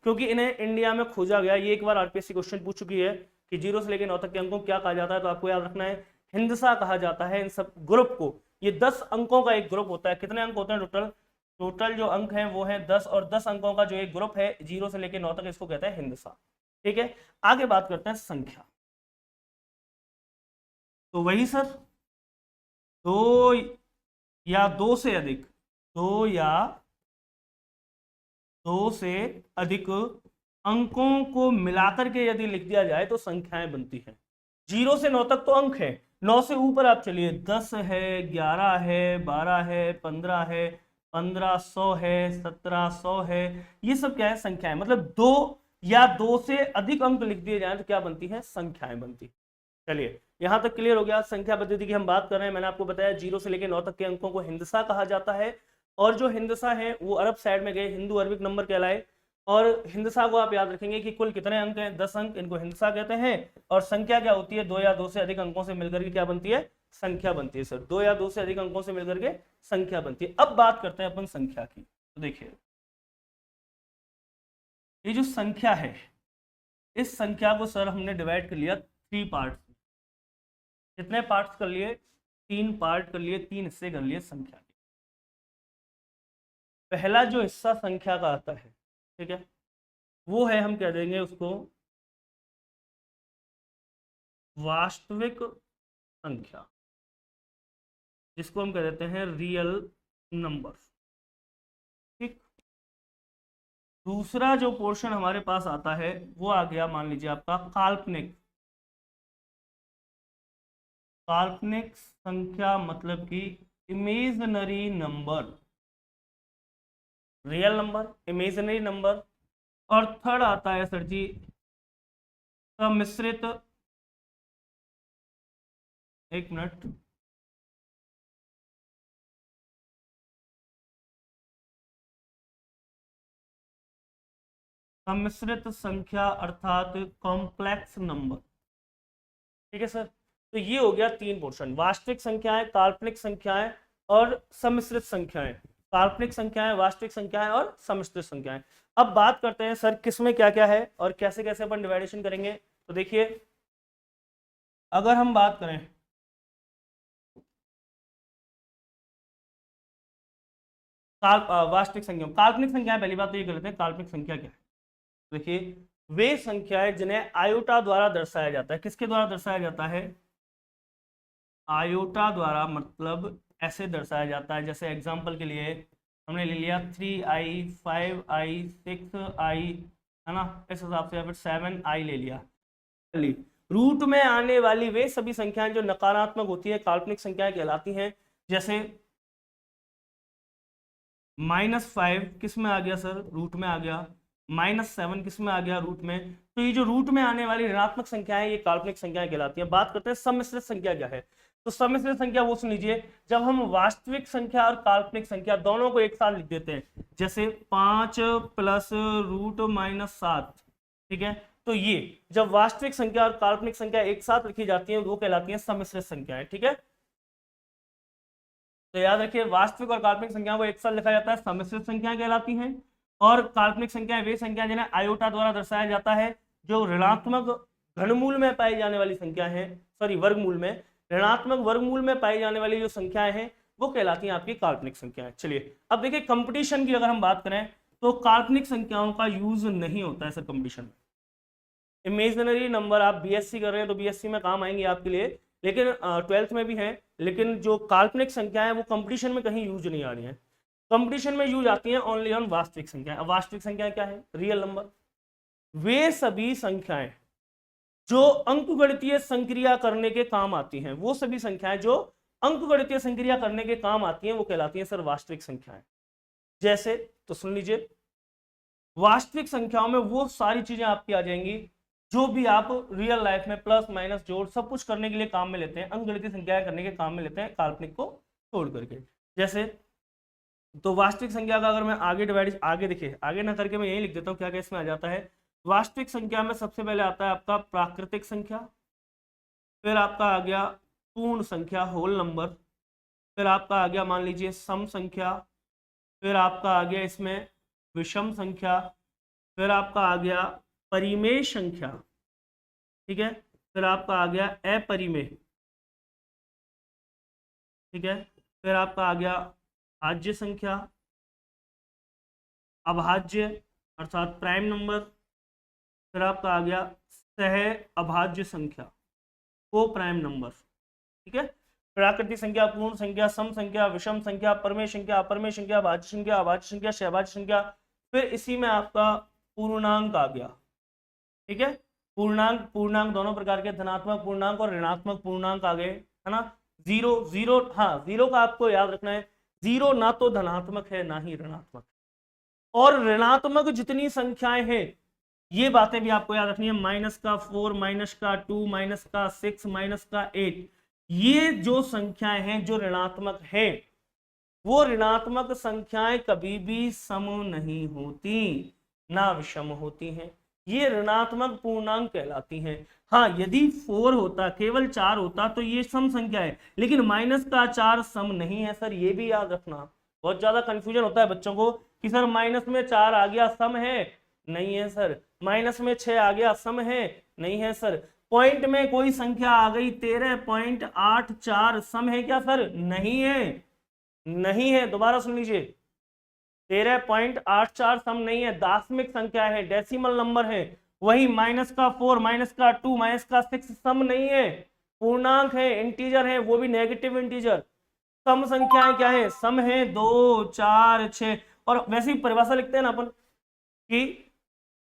क्योंकि इन्हें इंडिया में खोजा गया। ये एक बार आरपीएससी क्वेश्चन पूछ चुकी है कि 0 से लेकर 9 तक के अंकों को क्या कहा जाता है, तो आपको याद रखना है हिंदसा कहा जाता है इन सब ग्रुप को। ये 10 अंकों का एक ग्रुप होता है। कितने अंक होते हैं टोटल? टोटल जो अंक हैं वो है 10, और 10 अंकों का जो एक ग्रुप है 0 से लेकर 9 तक, इसको कहते हैं हिंदसा। ठीक है, आगे बात करते हैं संख्या। तो वही सर, दो या दो से अधिक, दो या दो से अधिक अंकों को मिलाकर के यदि लिख दिया जाए तो संख्याएं बनती हैं। 0 से 9 तक तो अंक है, 9 से ऊपर आप चलिए, 10 है, 11 है, 12 है, 15 है, 1500 है, 1700 है, ये सब क्या है? संख्याएं। मतलब दो या दो से अधिक अंक लिख दिए जाए तो क्या बनती है? संख्याएं बनती। चलिए यहां तक क्लियर हो गया। संख्या पद्धति की हम बात कर रहे हैं। मैंने आपको बताया 0 से लेकर 9 तक के अंकों को हिंदसा कहा जाता है, और जो हिंदसा है वो अरब साइड में गए, हिंदू अरबिक नंबर कहलाए। और हिंदसा को आप याद रखेंगे कि कुल कितने अंक हैं? 10 अंक, इनको हिंदसा कहते हैं। और संख्या क्या होती है? दो या दो से अधिक अंकों से मिलकर के क्या बनती है? संख्या बनती है सर। दो या दो से अधिक अंकों से मिलकर के संख्या बनती है। अब बात करते हैं अपन संख्या की। तो देखिए, ये जो संख्या है, इस संख्या को सर हमने डिवाइड कर लिया 3 पार्ट। कितने पार्ट्स कर लिए? 3 पार्ट कर लिए, 3 हिस्से कर लिए संख्या के। पहला जो हिस्सा संख्या का आता है, ठीक है, वो है, हम कह देंगे उसको वास्तविक संख्या, जिसको हम कह देते हैं रियल नंबर। ठीक। दूसरा जो पोर्शन हमारे पास आता है वो आ गया, मान लीजिए आपका काल्पनिक। काल्पनिक संख्या मतलब कि imaginary number, real number, imaginary number. और थर्ड आता है सर जी सम्मिश्रित, एक मिनट, सम्मिश्रित संख्या अर्थात कॉम्प्लेक्स नंबर। ठीक है सर। तो ये हो गया 3 पोर्शन, वास्तविक संख्याएं, काल्पनिक संख्याएं और सम्मिश्रित संख्याएं। काल्पनिक संख्याएं, वास्तविक संख्याएं और सम्मिश्रित संख्याएं। अब बात करते हैं सर किसमें क्या क्या है और कैसे कैसे अपन डिवाइडेशन करेंगे। तो देखिए, अगर हम बात करें वास्तविक संख्या, काल्पनिक संख्याएं, पहली बात तो ये कर लेते हैं काल्पनिक संख्या क्या है। देखिए, वे संख्याएं जिन्हें आयोटा द्वारा दर्शाया जाता है। किसके द्वारा दर्शाया जाता है? आयोटा द्वारा, मतलब ऐसे दर्शाया जाता है, जैसे एग्जांपल के लिए हमने ले लिया 3i, 5i, 6i, है ना, इस हिसाब से, या फिर 7i ले लिया। रूट में आने वाली वे सभी संख्याएं जो नकारात्मक होती है काल्पनिक संख्याएं कहलाती हैं। जैसे -5 किस में आ गया सर? रूट में आ गया। -7 किस में आ गया? रूट में। तो ये जो रूट में आने वाली ऋणात्मक संख्याएं ये काल्पनिक संख्याएं कहलाती हैं। बात करते हैं सम्मिश्रित संख्या क्या है। तो सम्मिश्रित संख्या वो सुन लीजिए, जब हम वास्तविक संख्या और काल्पनिक संख्या दोनों को एक साथ लिख देते हैं, जैसे 5 + √-7, ठीक है, तो ये जब वास्तविक संख्या और काल्पनिक संख्या एक साथ लिखी जाती है वो कहलाती है सम्मिश्रित संख्याएं। ठीक है, तो याद रखिए, वास्तविक और काल्पनिक संख्याओं को एक साथ लिखा जाता है, सम्मिश्रित संख्याएं कहलाती हैं। और काल्पनिक संख्याएं वे संख्या जिन्हें आयोटा द्वारा दर्शाया जाता है, जो ऋणात्मक घनमूल में पाई जाने वाली संख्या है, सॉरी वर्गमूल में, ऋणात्मक वर्गमूल में पाई जाने वाली जो संख्याएं हैं वो कहलाती हैं आपकी काल्पनिक संख्याएं। चलिए अब देखिए, कंपटीशन की अगर हम बात करें तो काल्पनिक संख्याओं का यूज नहीं होता है सर कंपटीशन में। इमेजिनरी नंबर, आप बीएससी कर रहे हैं तो बीएससी में काम आएंगे आपके लिए, लेकिन 12th में भी है, लेकिन जो काल्पनिक संख्या है वो कंपटीशन में कहीं यूज नहीं आ रही है। कंपटीशन में यूज आती है ओनली ऑन वास्तविक संख्या। अब वास्तविक संख्या क्या है? Real number. वे सभी संख्याएं जो अंकगणितीय संक्रिया करने के काम आती हैं, वो सभी संख्याएं जो अंकगणितीय संक्रिया करने के काम आती हैं वो कहलाती हैं सर वास्तविक संख्याएं। जैसे, तो सुन लीजिए, वास्तविक संख्याओं में वो सारी चीजें आपकी आ जाएंगी जो भी आप रियल लाइफ में प्लस माइनस जोड़ सब कुछ करने के लिए काम में लेते हैं, अंकगणितीय संख्याएं करने के काम में लेते हैं, काल्पनिक को छोड़ करके। जैसे, तो वास्तविक संख्या का अगर मैं आगे डिवाइड, आगे देखिए, आगे ना करके मैं यही लिख देता हूँ क्या क्या इसमें आ जाता है। वास्तविक संख्या में सबसे पहले आता है आपका प्राकृतिक संख्या, फिर आपका आ गया पूर्ण संख्या, होल नंबर, फिर आपका आ गया मान लीजिए सम संख्या, फिर आपका आ गया इसमें विषम संख्या, फिर आपका आ गया परिमेय संख्या, ठीक है, फिर आपका आ गया अपरिमेय, ठीक है, फिर आपका आ गया भाज्य संख्या, अभाज्य अर्थात प्राइम नंबर, फिर आपका आ गया सह अभाज्य संख्या, को प्राइम नंबर, ठीक है। प्राकृतिक संख्या, पूर्ण संख्या, सम संख्या, विषम संख्या, परमेय संख्या, अपरमेय संख्या, भाज्य संख्या, अभाज्य संख्या, सहभाज्य संख्या, फिर इसी में आपका पूर्णांक आ गया, ठीक है। पूर्णांक पूर्णांक दोनों प्रकार के, धनात्मक पूर्णांक और ऋणात्मक पूर्णांक आ गए, है ना। जीरो जीरो, हाँ जीरो का आपको याद रखना है, जीरो ना तो धनात्मक है ना ही ऋणात्मक, और ऋणात्मक जितनी संख्याएं हैं ये बातें भी आपको याद रखनी है, माइनस का 4, माइनस का 2, माइनस का 6, माइनस का 8, ये जो संख्याएं हैं जो ऋणात्मक है, वो ऋणात्मक संख्याएं कभी भी सम नहीं होती, ना विषम होती हैं, ये ऋणात्मक पूर्णांक कहलाती हैं। हाँ यदि 4 होता, केवल 4 होता तो ये सम संख्या है, लेकिन माइनस का 4 सम नहीं है सर, ये भी याद रखना। बहुत ज्यादा कंफ्यूजन होता है बच्चों को कि सर माइनस में 4 आ गया सम है, नहीं है सर। माइनस में 6 आ गया सम है, नहीं है सर। पॉइंट में कोई संख्या आ गई 13.84 सम है क्या सर, नहीं है, नहीं है। दोबारा सुन लीजिए, 13.84 सम नहीं है, दार्शनिक संख्या है, डेसिमल नंबर है। वही माइनस का 4, माइनस का 2, माइनस का 6 सम नहीं है, पूर्णांक है, इंटीजर है, वो भी नेगेटिव इंटीजर। सम संख्याएं क्या है, सम है 2, 4, 6। और वैसे ही परिभाषा लिखते हैं ना अपन कि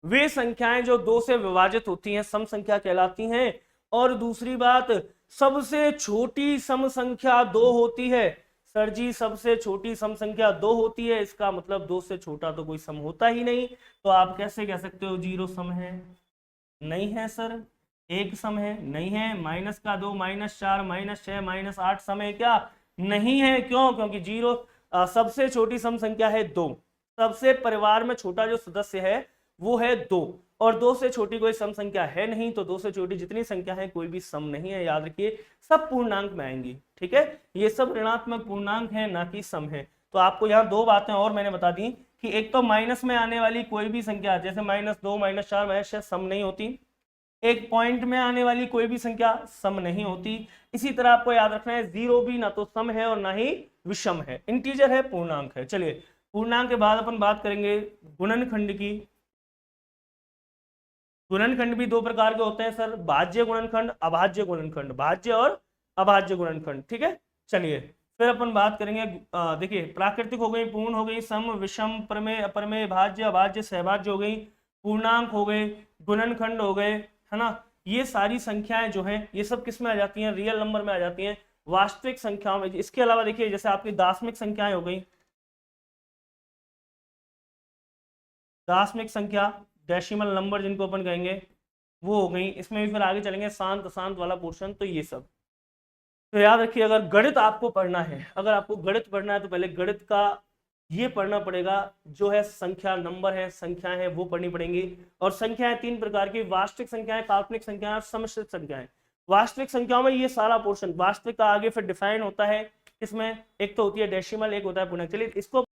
वे संख्याएं जो 2 से विभाजित होती हैं सम संख्या कहलाती हैं। और दूसरी बात, सबसे छोटी सम संख्या 2 होती है। सर जी सबसे छोटी सम संख्या 2 होती है, इसका मतलब 2 से छोटा तो कोई सम होता ही नहीं, तो आप कैसे कह सकते हो 0 सम है, नहीं है सर। 1 सम है, नहीं है। माइनस का 2, माइनस 4, माइनस 6, माइनस 8 सम है क्या, नहीं है। क्यों, क्योंकि 0 सबसे छोटी सम संख्या है 2, सबसे परिवार में छोटा जो सदस्य है वो है 2, और 2 से छोटी कोई सम संख्या है नहीं, तो 2 से छोटी जितनी संख्या है कोई भी सम नहीं है, याद रखिए सब पूर्णांक में आएंगी, ठीक है। ये सब ऋणात्मक पूर्णांक है, ना कि सम है। तो आपको यहाँ 2 बातें और मैंने बता दी कि एक तो माइनस में आने वाली कोई भी संख्या जैसे -2, -4, -6 सम नहीं होती, एक पॉइंट में आने वाली कोई भी संख्या सम नहीं होती। इसी तरह आपको याद रखना है 0 भी ना तो सम है और ना ही विषम है, इंटीजर है, पूर्णांक है। चलिए पूर्णांक के बाद अपन बात करेंगे गुणनखंड की। गुणनखंड भी 2 प्रकार के होते हैं सर, भाज्य गुणनखंड, अभाज्य गुणनखंड, भाज्य और अभाज्य गुणनखंड, ठीक है। चलिए फिर अपन बात करेंगे, देखिए प्राकृतिक हो गई, पूर्ण हो गई, सम, विषम, प्रमेय, अपरमेय, भाज्य, अभाज्य, सहभाज्य हो गई, पूर्णांक हो गए, गुणनखंड हो गए, है ना। ये सारी संख्याएं जो हैं ये सब किस में आ जाती हैं, रियल नंबर में आ जाती हैं, वास्तविक संख्याओं में। इसके अलावा देखिए जैसे आपकी दार्शनिक संख्याएं हो गई, दार्शनिक संख्या, डेसिमल नंबर जिनको अपन कहेंगे, वो हो गई। इसमें भी फिर आगे चलेंगे शांत अशांत वाला पोर्शन, तो ये सब। तो याद रखिए अगर गणित आपको पढ़ना है, अगर आपको गणित पढ़ना है तो पहले गणित का ये पढ़ना पड़ेगा, जो है संख्या, नंबर है, संख्याएं हैं वो पढ़नी पड़ेंगी। और संख्याएं 3 प्रकार की, वास्तविक संख्याएं, काल्पनिक संख्याएं और सम्मिश्रित संख्याएं। वास्तविक संख्याओं में ये सारा पोर्शन, वास्तविक का आगे फिर डिफाइन होता है, इसमें एक तो होती है डेसिमल, एक होता है पूर्णांक। चलिए इसको